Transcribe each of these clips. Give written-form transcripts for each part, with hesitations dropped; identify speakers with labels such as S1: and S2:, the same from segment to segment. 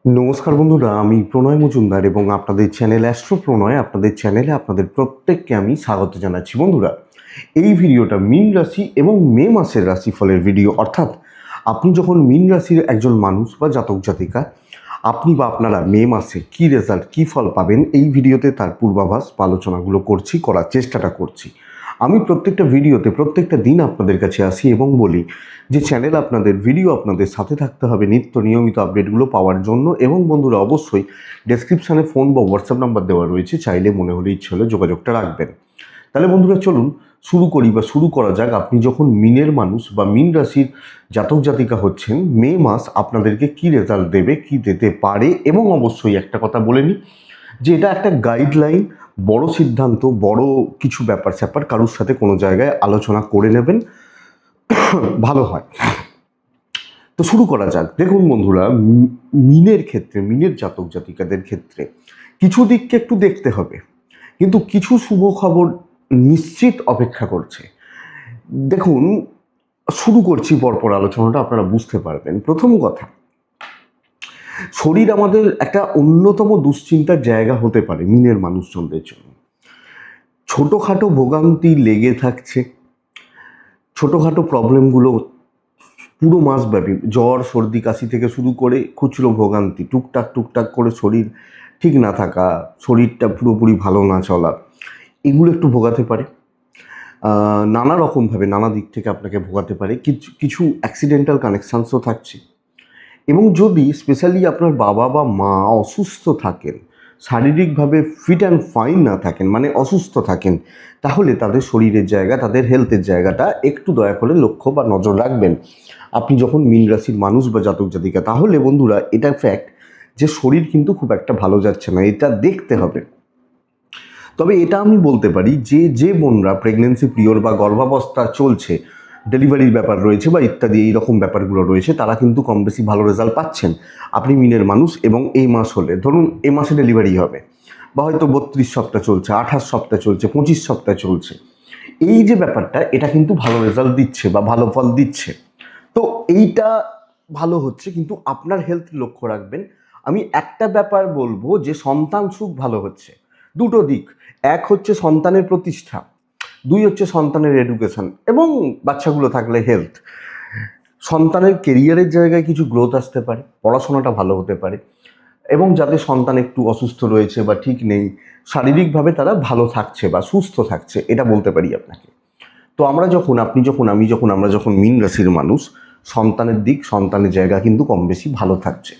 S1: নমস্কার বন্ধুরা, আমি প্রণয় মজুমদার এবং আপনাদের চ্যানেল অ্যাস্ট্রো প্রণয়, আপনাদের চ্যানেলে আপনাদের প্রত্যেককে আমি স্বাগত জানাচ্ছি। বন্ধুরা, এই ভিডিওটা মীন রাশি এবং মে মাসের রাশিফলের ভিডিও। অর্থাৎ আপনি যখন মীন রাশির একজন মানুষ বা জাতক জাতিকা, আপনি বা আপনারা মে মাসে কী রেজাল্ট, কী ফল পাবেন, এই ভিডিওতে তার পূর্বাভাস বা আলোচনাগুলো করার চেষ্টাটা করছি। আমি প্রত্যেকটা ভিডিওতে প্রত্যেকটা দিন আপনাদের কাছে আসি এবং বলি যে চ্যানেল আপনাদের, ভিডিও আপনাদের সাথে থাকতে হবে নিত্য নিয়মিত আপডেটগুলো পাওয়ার জন্য। এবং বন্ধুরা, অবশ্যই ডেসক্রিপশানে ফোন বা হোয়াটসঅ্যাপ নাম্বার দেওয়া রয়েছে, চাইলে মনে হলে ইচ্ছে হলে যোগাযোগটা রাখবেন। তাহলে বন্ধুরা, চলুন শুরু করা যাক। আপনি যখন মিনের মানুষ বা মীন রাশির জাতক জাতিকা হচ্ছেন, মে মাস আপনাদেরকে কি রেজাল্ট দেবে, কি দিতে পারে। এবং অবশ্যই একটা কথা বলে নিই যে এটা একটা গাইডলাইন, বড় সিদ্ধান্ত, বড় কিছু ব্যাপার স্যাপার কারোর সাথে কোনো জায়গায় আলোচনা করে নেবেন, ভালো হয়। তো শুরু করা যাক। দেখুন বন্ধুরা, মিনের ক্ষেত্রে, মিনের জাতক জাতিকাদের ক্ষেত্রে কিছু দিককে একটু দেখতে হবে, কিন্তু কিছু শুভ খবর নিশ্চিত অপেক্ষা করছে। দেখুন, শুরু করছি পরপর আলোচনাটা, আপনারা বুঝতে পারবেন। প্রথম কথা, শরীর আমাদের একটা অন্যতম দুশ্চিন্তার জায়গা হতে পারে মিনের মানুষজনদের জন্য। ছোটোখাটো ভোগান্তি লেগে থাকছে, ছোটোখাটো প্রবলেমগুলো পুরো মাসব্যাপী, জ্বর সর্দি কাশি থেকে শুরু করে খুচরো ভোগান্তি, টুকটাক করে শরীর ঠিক না থাকা, শরীরটা পুরোপুরি ভালো না চলা, এগুলো একটু ভোগাতে পারে। নানা রকমভাবে, নানা দিক থেকে আপনাকে ভোগাতে পারে। কিছু অ্যাক্সিডেন্টাল কানেকশানসও থাকছে। এবং যদি স্পেশালি আপনার বাবা বা মা অসুস্থ থাকেন, শারীরিকভাবে ফিট অ্যান্ড ফাইন না থাকেন, মানে অসুস্থ থাকেন, তাহলে তাদের শরীরের জায়গা, তাদের হেলথের জায়গাটা একটু দয়া করে লক্ষ্য বা নজর রাখবেন আপনি যখন মীন রাশির মানুষ বা জাতক জাতিকা। তাহলে বন্ধুরা, এটা ফ্যাক্ট যে শরীর কিন্তু খুব একটা ভালো যাচ্ছে না, এটা দেখতে হবে। তবে এটা আমি বলতে পারি যে বোনরা প্রেগনেন্সি পিরিয়ড বা গর্ভাবস্থা চলছে, ডেলিভারির ব্যাপার রয়েছে বা ইত্যাদি এই রকম ব্যাপারগুলো রয়েছে, তারা কিন্তু কম বেশি ভালো রেজাল্ট পাচ্ছেন। আপনি মিনের মানুষ এবং এই মাস হলে, ধরুন এই মাসে ডেলিভারি হবে, বা হয়তো 32 সপ্তাহ চলছে, 28 সপ্তাহ চলছে, 25 সপ্তাহ চলছে, এই যে ব্যাপারটা, এটা কিন্তু ভালো রেজাল্ট দিচ্ছে বা ভালো ফল দিচ্ছে। তো এইটা ভালো হচ্ছে, কিন্তু আপনার হেলথ লক্ষ্য রাখবেন। আমি একটা ব্যাপার বলবো যে সন্তান সুখ ভালো হচ্ছে। দুটো দিক, এক হচ্ছে সন্তানের প্রতিষ্ঠা, দুই হচ্ছে সন্তানের এডুকেশন এবং বাচ্চাগুলো থাকলে হেলথ। সন্তানের কেরিয়ারের জায়গায় কিছু গ্রোথ আসতে পারে, পড়াশোনাটা ভালো হতে পারে। এবং যাদের সন্তান একটু অসুস্থ রয়েছে বা ঠিক নেই, শারীরিকভাবে তারা ভালো থাকছে বা সুস্থ থাকছে, এটা বলতে পারি আপনাকে। তো আমরা যখন, আপনি যখন, আমি যখন, আমরা যখন মীন রাশির মানুষ, সন্তানের দিক, সন্তানের জায়গা কিন্তু কম বেশি ভালো থাকছে।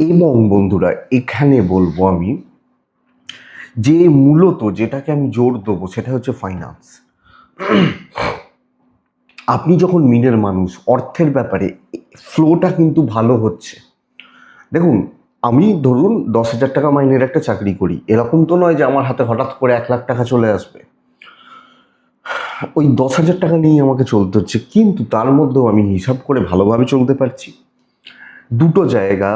S1: এবং বন্ধুরা, এখানে বলবো আমি যে মূলত যেটাকে আমি জোর দেবো সেটা হচ্ছে ফাইন্যান্স। আপনি যখন মিনের মানুষ, অর্থের ব্যাপারে ফ্লোটা কিন্তু ভালো হচ্ছে। দেখুন, আমি ধরুন 10,000 টাকা মাইনের একটা চাকরি করি, এরকম তো নয় যে আমার হাতে হঠাৎ করে 1,00,000 টাকা চলে আসবে। ওই 10,000 টাকা নিয়েই আমাকে চলতে হচ্ছে, কিন্তু তার মধ্যেও আমি হিসাব করে ভালোভাবে চলতে পারছি। দুটো জায়গা,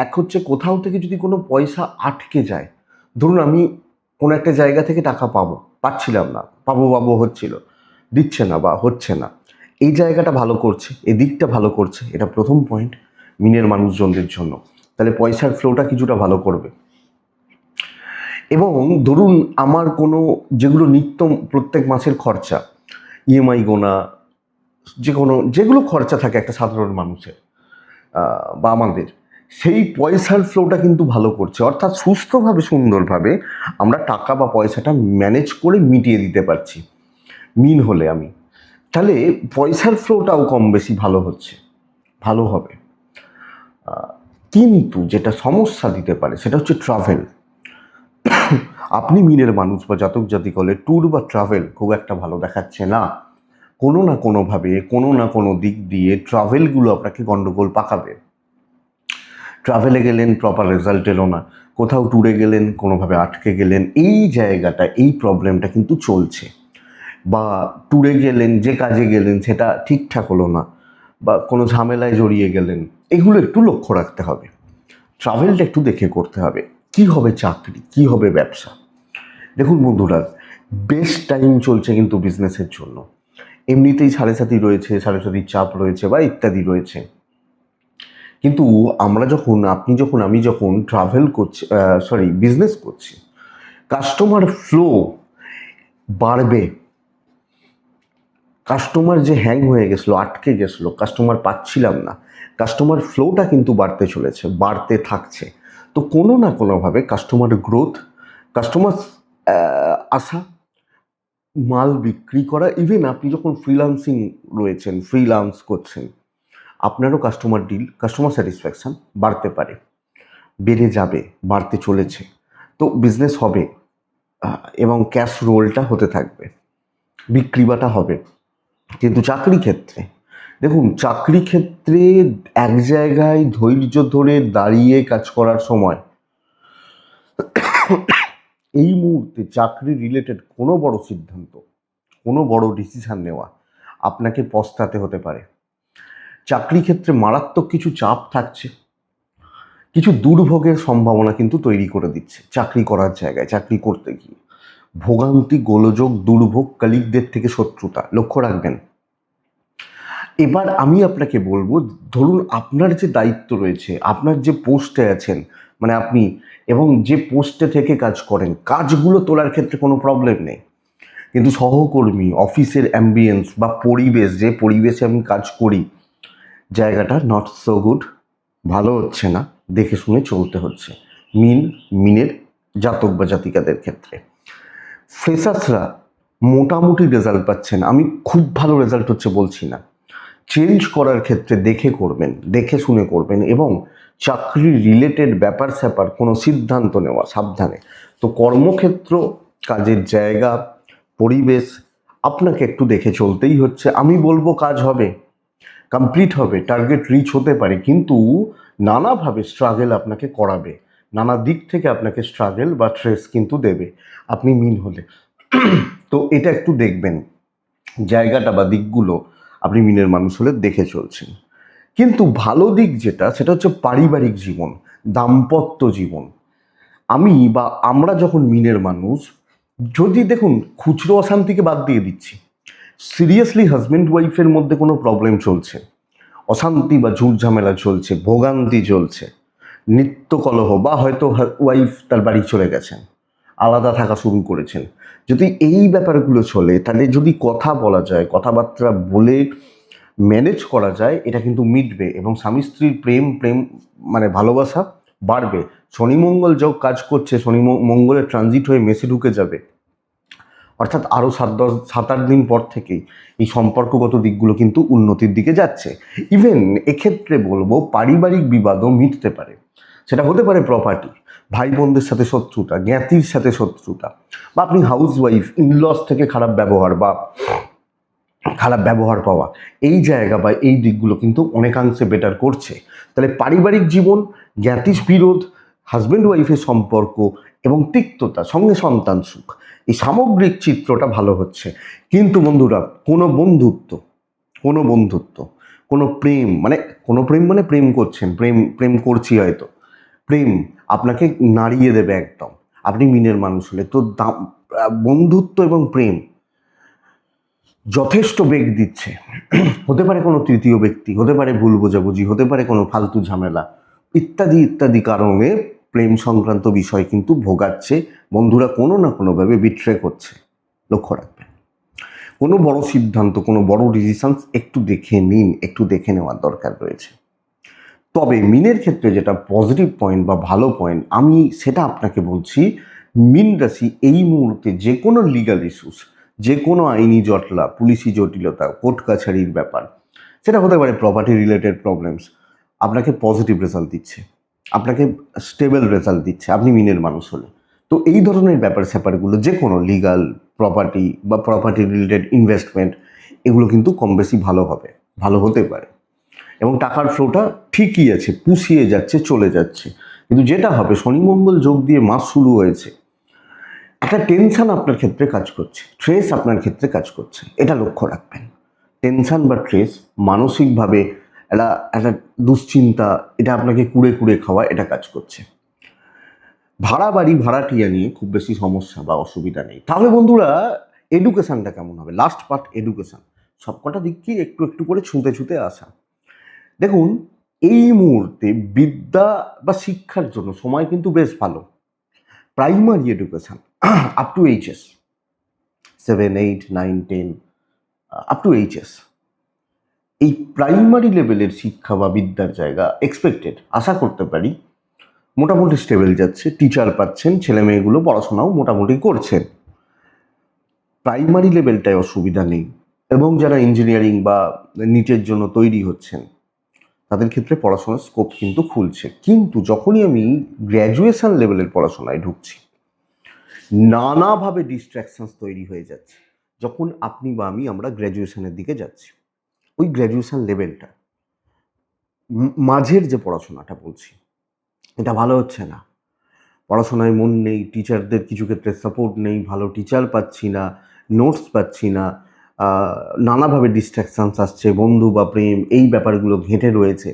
S1: এক হচ্ছে কোথাও থেকে যদি কোনো পয়সা আটকে যায়, ধরুন আমি কোনো একটা জায়গা থেকে টাকা পাচ্ছিলাম না, পাবো হচ্ছিল, দিচ্ছে না বা হচ্ছে না, এই জায়গাটা ভালো করছে, এদিকটা ভালো করছে, এটা প্রথম পয়েন্ট মিনের মানুষজনদের জন্য। তাহলে পয়সার ফ্লোটা কিছুটা ভালো করবে। এবং ধরুন আমার কোনো, যেগুলো নিত্য প্রত্যেক মাসের খরচা, ইএমআই গোনা, যেগুলো খরচা থাকে একটা সাধারণ মানুষের বা আমাদের, সেই পয়সার ফ্লোটা কিন্তু ভালো করছে। অর্থাৎ সুস্থভাবে, সুন্দরভাবে আমরা টাকা বা পয়সাটা ম্যানেজ করে মিটিয়ে দিতে পারছি মিন হলে আমি। তাহলে পয়সার ফ্লোটাও কম বেশি ভালো হচ্ছে, ভালো হবে। কিন্তু যেটা সমস্যা দিতে পারে সেটা হচ্ছে ট্রাভেল। আপনি মিনের মানুষ বা জাতক জাতিক হলে ট্যুর বা ট্রাভেল খুব একটা ভালো দেখাচ্ছে না। কোনো না কোনোভাবে, কোনো না কোনো দিক দিয়ে ট্রাভেলগুলো আপনাকে গন্ডগোল পাকাবে। ট্রাভেলে গেলেন, প্রপার রেজাল্ট এলো না, কোথাও ট্যুরে গেলেন, কোনোভাবে আটকে গেলেন, এই জায়গাটা, এই প্রবলেমটা কিন্তু চলছে। বা ট্যুরে গেলেন, যে কাজে গেলেন সেটা ঠিকঠাক হলো না, বা কোনো ঝামেলায় জড়িয়ে গেলেন, এগুলো একটু লক্ষ্য রাখতে হবে। ট্রাভেলটা একটু দেখে করতে হবে। কি হবে চাকরি, কি হবে ব্যবসা। দেখুন বন্ধুরা, বেস্ট টাইম চলছে কিন্তু বিজনেসের জন্য। এমনিতেই সাড়ে সাথী রয়েছে, সাড়ে সাথীর চাপ রয়েছে বা ইত্যাদি রয়েছে। কিন্তু আমি যখন ট্রাভেল করছি, বিজনেস করছি, কাস্টমার ফ্লো বাড়বে। কাস্টমার যে হ্যাং হয়ে গেছিলো, আটকে গেছিলো, কাস্টমার পাচ্ছিলাম না, কাস্টমার ফ্লোটা কিন্তু বাড়তে চলেছে, বাড়তে থাকছে। তো কোনো না কোনোভাবে কাস্টমার গ্রোথ, কাস্টমার আসা, মাল বিক্রি করা, ইভেন আপনি যখন ফ্রিল্যান্সিং রয়েছেন, ফ্রিল্যান্স করছেন, আপনারও কাস্টমার স্যাটিসফ্যাকশান বাড়তে পারে, বেড়ে যাবে, বাড়তে চলেছে। তো বিজনেস হবে এবং ক্যাশ রোলটা হতে থাকবে, বিক্রি বাটা হবে। কিন্তু চাকরি ক্ষেত্রে দেখুন, চাকরি ক্ষেত্রে এক জায়গায় ধৈর্য ধরে দাঁড়িয়ে কাজ করার সময় এই মুহূর্তে চাকরি রিলেটেড কোনো বড় সিদ্ধান্ত, কোনো বড় ডিসিশন নেওয়া আপনাকে পস্তাতে হতে পারে। চাকরি ক্ষেত্রে মারাত্মক কিছু চাপ থাকছে, কিছু দুর্ভোগের সম্ভাবনা কিন্তু তৈরি করে দিচ্ছে চাকরি করার জায়গায়। চাকরি করতে গিয়ে ভোগান্তি, গোলযোগ, দুর্ভোগ, কলিগদের থেকে শত্রুতা লক্ষ্য রাখবেন। এবার আমি আপনাকে বলবো, ধরুন আপনার যে দায়িত্ব রয়েছে, আপনার যে পোস্টে আছেন, মানে আপনি এবং যে পোস্টে থেকে কাজ করেন, কাজগুলো তোলার ক্ষেত্রে কোনো প্রবলেম নেই। কিন্তু সহকর্মী, অফিসের অ্যাম্বিয়েন্স বা পরিবেশ, যে পরিবেশে আমি কাজ করি, জায়গাটা নট সো গুড, ভালো হচ্ছে না, দেখে শুনে চলতে হচ্ছে। মিনের জাতক বা জাতিকাদের ক্ষেত্রে ফ্রেশার্সরা মোটামুটি রেজাল্ট পাচ্ছেন, আমি খুব ভালো রেজাল্ট হচ্ছে বলছি না। চেঞ্জ করার ক্ষেত্রে দেখে করবেন, দেখে শুনে করবেন, এবং চাকরি রিলেটেড ব্যাপার স্যাপার কোনো সিদ্ধান্ত নেওয়া সাবধানে। তো কর্মক্ষেত্র, কাজের জায়গা, পরিবেশ আপনাকে একটু দেখে চলতেই হচ্ছে। আমি বলবো কাজ হবে, কমপ্লিট হবে, টার্গেট রিচ হতে পারে, কিন্তু নানাভাবে স্ট্রাগল আপনাকে করাবে, নানা দিক থেকে আপনাকে স্ট্রাগল বা স্ট্রেস কিন্তু দেবে আপনি মিন হলে। তো এটা একটু দেখবেন, জায়গাটা বা দিকগুলো আপনি মিনের মানুষ হলে দেখে চলছেন। কিন্তু ভালো দিক যেটা, সেটা হচ্ছে পারিবারিক জীবন, দাম্পত্য জীবন। আমরা যখন মিনের মানুষ, যদি দেখুন, খুচরো অশান্তিকে বাদ দিয়ে দিচ্ছি, সিরিয়াসলি হাজব্যান্ড ওয়াইফের মধ্যে কোনো প্রবলেম চলছে, অশান্তি বা ঝুট ঝামেলা চলছে, ভোগান্তি চলছে, নিত্য কলহ, বা হয়তো ওয়াইফ তার বাড়ি চলে গেছেন, আলাদা থাকা শুরু করেছেন, যদি এই ব্যাপারগুলো চলে, তাহলে যদি কথা বলা যায়, কথাবার্তা বলে ম্যানেজ করা যায়, এটা কিন্তু মিটবে এবং স্বামী স্ত্রীর প্রেম মানে ভালোবাসা বাড়বে। শনি মঙ্গল যোগ কাজ করছে, মঙ্গলের ট্রানজিট হয়ে মেসে ঢুকে যাবে, অর্থাৎ আরও 7-8 দিন পর থেকেই এই সম্পর্কগত দিকগুলো কিন্তু উন্নতির দিকে যাচ্ছে। ইভেন এক্ষেত্রে বলবো পারিবারিক বিবাদও মিটতে পারে। সেটা হতে পারে প্রপার্টি, ভাই বোনদের সাথে শত্রুতা, জ্ঞাতির সাথে শত্রুতা, বা আপনি হাউস ওয়াইফ, ইনলস থেকে খারাপ ব্যবহার পাওয়া, এই জায়গা বা এই দিকগুলো কিন্তু অনেকাংশে বেটার করছে। তাহলে পারিবারিক জীবন, জ্ঞাতির বিরোধ, হাজব্যান্ড ওয়াইফের সম্পর্ক এবং তিক্ততা, সঙ্গে সন্তান সুখ, এই সামগ্রিক চিত্রটা ভালো হচ্ছে। কিন্তু বন্ধুরা, কোনো বন্ধুত্ব, কোনো প্রেম মানে প্রেম করছেন, প্রেম করছি হয়তো, প্রেম আপনাকে নাড়িয়ে দেবে একদম, আপনি মিনের মানুষ হলে। তো বন্ধুত্ব এবং প্রেম যথেষ্ট বেগ দিচ্ছে। হতে পারে কোনো তৃতীয় ব্যক্তি, হতে পারে ভুল বোঝাবুঝি, হতে পারে কোনো ফালতু ঝামেলা, ইত্যাদি ইত্যাদি কারণে প্রেম সংক্রান্ত বিষয় কিন্তু ভোগাচ্ছে। বন্ধুরা কোনো না কোনোভাবে বিট্রে করছে, লক্ষ্য রাখবেন। কোনো বড় সিদ্ধান্ত, কোনো বড় ডিসিশনস একটু দেখে নিন, একটু দেখে নেওয়ার দরকার রয়েছে। তবে মিনের ক্ষেত্রে যেটা পজিটিভ পয়েন্ট বা ভালো পয়েন্ট, আমি সেটা আপনাকে বলছি, মিন রাশি এই মুহূর্তে যে কোনো লিগাল ইস্যুস, যে কোনো আইনি জটলা, পুলিশি জটিলতা, কোর্ট কাছারির ব্যাপার, সেটা হতে পারে প্রপার্টি রিলেটেড প্রবলেমস, আপনাকে পজিটিভ রেজাল্ট দিচ্ছে, আপনাকে স্টেবল রেজাল্ট দিচ্ছে আপনি মিনের মানুষ হলে। তো এই ধরনের ব্যাপার স্যাপারগুলো, যে কোনো লিগাল, প্রপার্টি বা প্রপার্টি রিলেটেড ইনভেস্টমেন্ট, এগুলো কিন্তু কম বেশি ভালো হতে পারে, এবং টাকার ফ্লোটা ঠিকই আছে, পুষিয়ে যাচ্ছে, চলে যাচ্ছে। কিন্তু যেটা হবে, শনি মঙ্গল যোগ দিয়ে মাস শুরু হয়েছে, একটা টেনশন আপনার ক্ষেত্রে কাজ করছে, স্ট্রেস আপনার ক্ষেত্রে কাজ করছে, এটা লক্ষ্য রাখবেন। টেনশন বা স্ট্রেস, মানসিকভাবে একটা দুশ্চিন্তা, এটা আপনাকে কুড়ে খাওয়া, এটা কাজ করছে। বাড়ি ভাড়াটিয়া নিয়ে খুব বেশি সমস্যা বা অসুবিধা নেই। তাহলে বন্ধুরা, এডুকেশনটা কেমন হবে? লাস্ট পার্ট এডুকেশন, সবকটা দিককেই একটু একটু করে ছুঁতে আসা। দেখুন, এই মুহূর্তে বিদ্যা বা শিক্ষার জন্য সময় কিন্তু বেশ ভালো। Primary education up to HS 7, 8, 9, 10 up to HS, এই প্রাইমারি লেভেলের শিক্ষা বা বিদ্যার জায়গা এক্সপেক্টেড, আশা করতে পারি মোটামুটি স্টেবল যাচ্ছে, টিচার পাচ্ছেন, ছেলে মেয়েগুলো পড়াশোনাও মোটামুটি করছেন, প্রাইমারি লেভেলটায় অসুবিধা নেই। এবং যারা ইঞ্জিনিয়ারিং বা নিটের জন্য তৈরি হচ্ছেন তাদের ক্ষেত্রে পড়াশোনার স্কোপ কিন্তু খুলছে। কিন্তু যখনই আমি গ্র্যাজুয়েশন লেভেলের পড়াশোনায় ঢুকছি, নানাভাবে ডিস্ট্র্যাকশনস তৈরি হয়ে যাচ্ছে। যখন আপনি বা আমরা গ্র্যাজুয়েশনের দিকে যাচ্ছি, ওই গ্র্যাজুয়েশন লেভেলটা মাঝের যে পড়াশোনাটা বলছি, এটা ভালো হচ্ছে না। পড়াশোনায় মন নেই, টিচারদের কিছু ক্ষেত্রে সাপোর্ট নেই, ভালো টিচার পাচ্ছি না, নোটস পাচ্ছি না, নানাভাবে ডিস্ট্র্যাকশানস আসছে, বন্ধু বা প্রেম, এই ব্যাপারগুলো ঘেঁটে রয়েছে।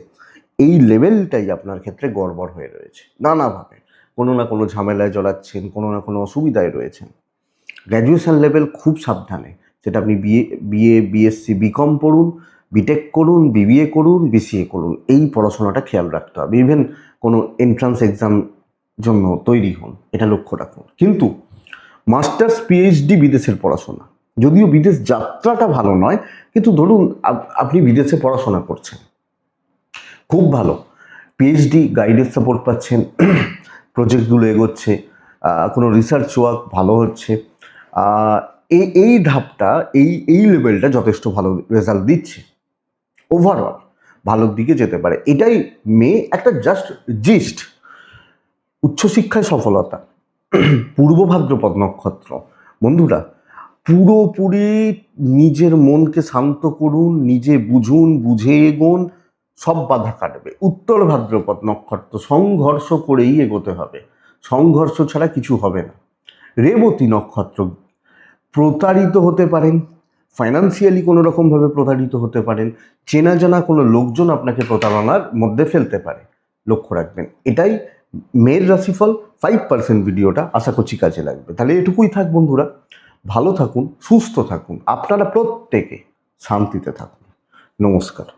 S1: এই লেভেলটাই আপনার ক্ষেত্রে গড়বড় হয়ে রয়েছে নানাভাবে, কোনো না কোনো ঝামেলায় জড়াচ্ছেন, কোনো না কোনো অসুবিধায় রয়েছেন। গ্র্যাজুয়েশন লেভেল খুব সাবধানে, সেটা আপনি বিএ বিএসসি বিকম পড়ুন, বিটেক করুন, বিবিএ করুন, বিসিএ করুন, এই পড়াশোনাটা খেয়াল রাখতে হবে। ইভেন কোনো এন্ট্রান্স এক্সাম জন্য তৈরি হন, এটা লক্ষ্য রাখুন। কিন্তু মাস্টার্স পিএইচডি বিদেশের পড়াশোনা, যদিও বিদেশ যাত্রাটা ভালো নয়, কিন্তু ধরুন আপনি বিদেশে পড়াশোনা করছেন, খুব ভালো, পিএইচডি গাইডের সাপোর্ট পাচ্ছেন, প্রজেক্টগুলো এগোচ্ছে, কোনো রিসার্চ ওয়ার্ক ভালো হচ্ছে, এই ধাপটা, এই লেভেলটা যথেষ্ট ভালো রেজাল্ট দিচ্ছে, ওভারঅল ভালোর দিকে যেতে পারে। এটাই একটা জাস্ট জিস্ট। উচ্চশিক্ষায় সফলতা, পূর্ব ভাদ্রপদ নক্ষত্র, বন্ধুরা পুরোপুরি নিজের মনকে শান্ত করুন, নিজে বুঝুন, বুঝে এগোন, সব বাধা কাটবে। উত্তর ভাদ্রপদ নক্ষত্র, সংঘর্ষ করেই এগোতে হবে, সংঘর্ষ ছাড়া কিছু হবে না। রেবতী নক্ষত্র, প্রতারিত হতে পারেন, ফাইন্যান্সিয়ালি কোনো রকমভাবে প্রতারিত হতে পারেন, চেনা জানা কোনো লোকজন আপনাকে প্রতারণার মধ্যে ফেলতে পারে, লক্ষ্য রাখবেন। এটাই মেয়ের রাশিফল 5% ভিডিওটা, আশা করছি কাজে লাগবে। তাহলে এটুকুই থাক বন্ধুরা, ভালো থাকুন, সুস্থ থাকুন, আপনারা প্রত্যেকে শান্তিতে থাকুন। নমস্কার।